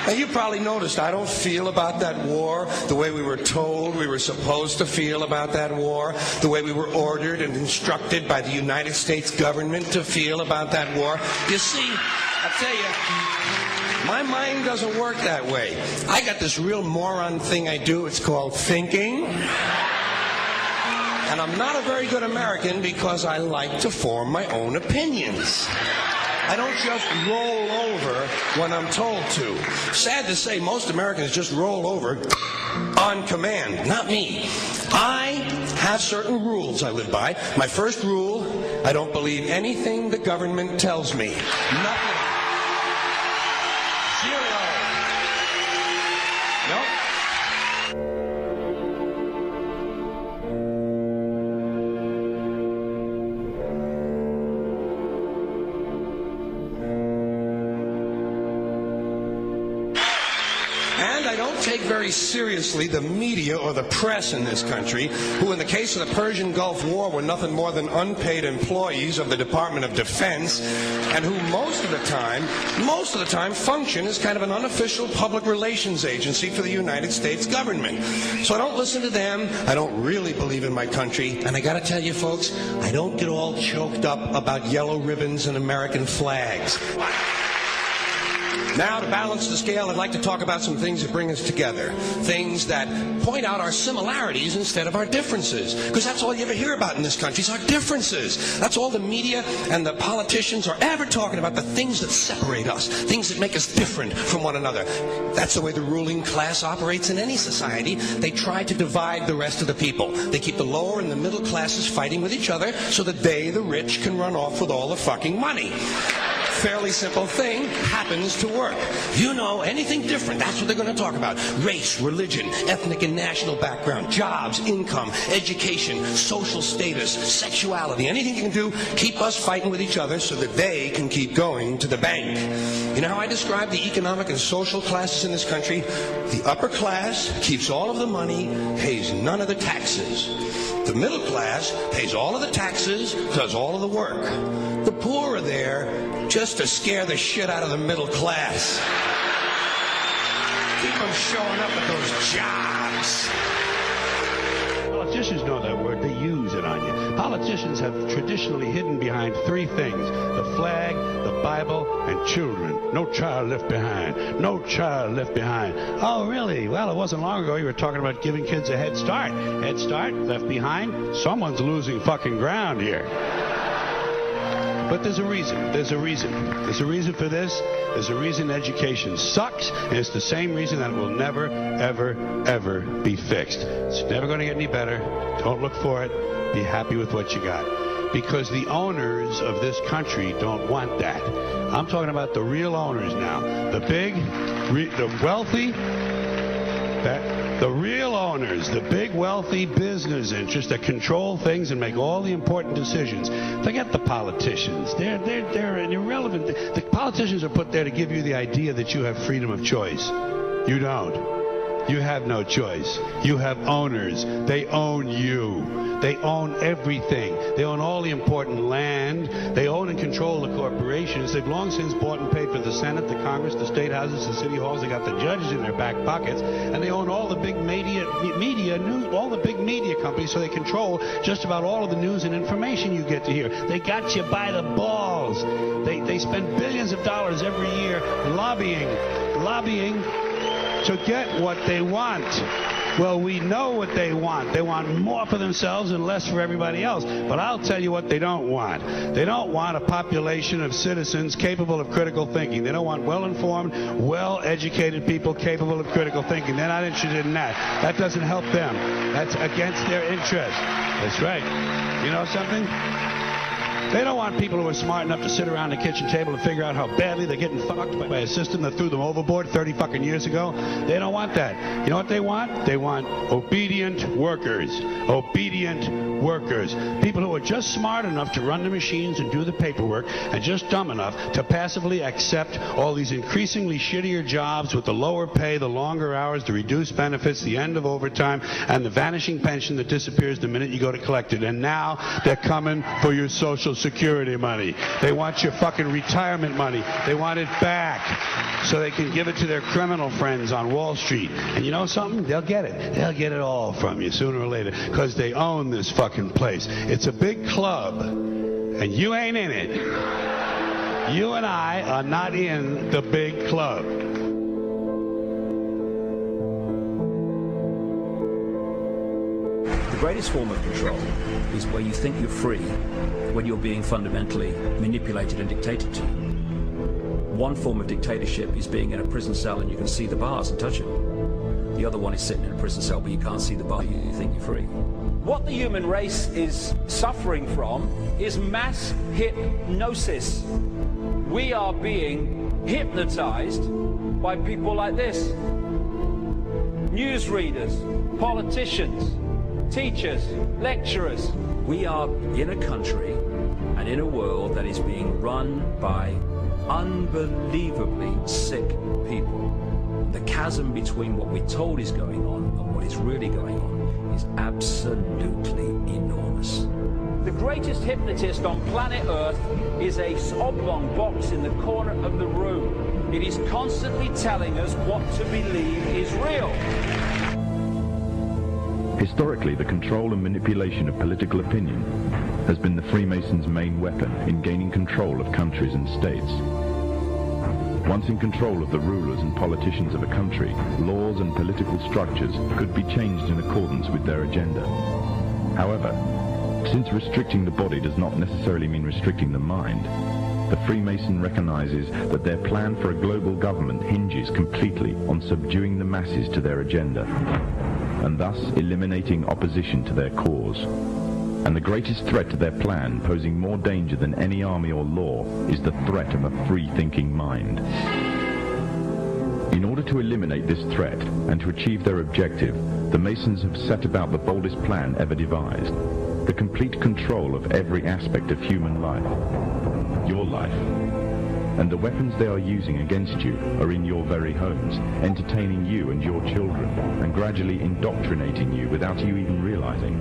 Now, you probably noticed I don't feel about that war the way we were told we were supposed to feel about that war, the way we were ordered and instructed by the United States government to feel about that war. You see, I tell you, my mind doesn't work that way. I got this real moron thing I do. It's called thinking. And I'm not a very good American because I like to form my own opinions. I don't just roll over when I'm told to. Sad to say, most Americans just roll over on command. Not me. I have certain rules I live by. My first rule, I don't believe anything the government tells me. Nothing. Zero. Nope. And I don't take very seriously the media or the press in this country, who in the case of the Persian Gulf War were nothing more than unpaid employees of the Department of Defense, and who most of the time function as kind of an unofficial public relations agency for the United States government. So I don't listen to them. I don't really believe in my country. And I got to tell you, folks, I don't get all choked up about yellow ribbons and American flags. Now, to balance the scale, I'd like to talk about some things that bring us together. Things that point out our similarities instead of our differences. Because that's all you ever hear about in this country is our differences. That's all the media and the politicians are ever talking about, the things that separate us, things that make us different from one another. That's the way the ruling class operates in any society. They try to divide the rest of the people. They keep the lower and the middle classes fighting with each other so that they, the rich, can run off with all the fucking money. Fairly simple thing, happens to work. You know, anything different, that's what they're going to talk about. Race, religion, ethnic and national background, jobs, income, education, social status, sexuality, anything you can do, keep us fighting with each other so that they can keep going to the bank. You know how I describe the economic and social classes in this country? The upper class keeps all of the money, pays none of the taxes. The middle class pays all of the taxes, does all of the work. The poor are there just to scare the shit out of the middle class. Keep them showing up at those jobs. Politicians know that word. They use it on you. Politicians have traditionally hidden behind three things: the flag, the Bible, and children. No child left behind. No child left behind. Oh, really? Well, it wasn't long ago you were talking about giving kids a head start. Head start, left behind? Someone's losing fucking ground here. But there's a reason. There's a reason. There's a reason for this. There's a reason education sucks, and it's the same reason that it will never, ever, ever be fixed. It's never going to get any better. Don't look for it. Be happy with what you got. Because the owners of this country don't want that. I'm talking about the real owners now. The big, the wealthy, the real owners, the big wealthy business interests that control things and make all the important decisions. Forget the politicians. They're irrelevant. The politicians are put there to give you the idea that you have freedom of choice. You don't. You have no choice. You have owners. They own you. They own everything. They own all the important land. They own and control the corporations. They've long since bought and paid for the Senate, the Congress, the state houses, the city halls. They got the judges in their back pockets, and they own all the big media news, all the big media companies. So they control just about all of the news and information you get to hear. They got you by the balls. They spend billions of dollars every year lobbying to get what they want. Well, we know what they want. They want more for themselves and less for everybody else. But I'll tell you what they don't want. They don't want a population of citizens capable of critical thinking. They don't want well-informed, well-educated people capable of critical thinking. They're not interested in that. That doesn't help them. That's against their interest. That's right. You know something? They don't want people who are smart enough to sit around the kitchen table and figure out how badly they're getting fucked by a system that threw them overboard 30 fucking years ago. They don't want that. You know what they want? They want obedient workers. Obedient workers. People who are just smart enough to run the machines and do the paperwork, and just dumb enough to passively accept all these increasingly shittier jobs with the lower pay, the longer hours, the reduced benefits, the end of overtime, and the vanishing pension that disappears the minute you go to collect it. And now they're coming for your Social Security money. They want your fucking retirement money. They want it back so they can give it to their criminal friends on Wall Street. And you know something? They'll get it. They'll get it all from you sooner or later because they own this fucking place. It's a big club, and you ain't in it. You and I are not in the big club. The greatest form of control is where you think you're free when you're being fundamentally manipulated and dictated to. One form of dictatorship is being in a prison cell and you can see the bars and touch them. The other one is sitting in a prison cell but you can't see the bar, you think you're free. What the human race is suffering from is mass hypnosis. We are being hypnotized by people like this. Newsreaders, politicians, teachers, lecturers. We are in a country and in a world that is being run by unbelievably sick people. The chasm between what we're told is going on and what is really going on is absolutely enormous. The greatest hypnotist on planet Earth is a oblong box in the corner of the room. It is constantly telling us what to believe is real. Historically, the control and manipulation of political opinion has been the Freemasons' main weapon in gaining control of countries and states. Once in control of the rulers and politicians of a country, laws and political structures could be changed in accordance with their agenda. However, since restricting the body does not necessarily mean restricting the mind, the Freemason recognizes that their plan for a global government hinges completely on subduing the masses to their agenda, and thus eliminating opposition to their cause. And the greatest threat to their plan, posing more danger than any army or law, is the threat of a free-thinking mind. In order to eliminate this threat and to achieve their objective, the Masons have set about the boldest plan ever devised: the complete control of every aspect of human life, your life. And the weapons they are using against you are in your very homes, entertaining you and your children, and gradually indoctrinating you without you even realizing.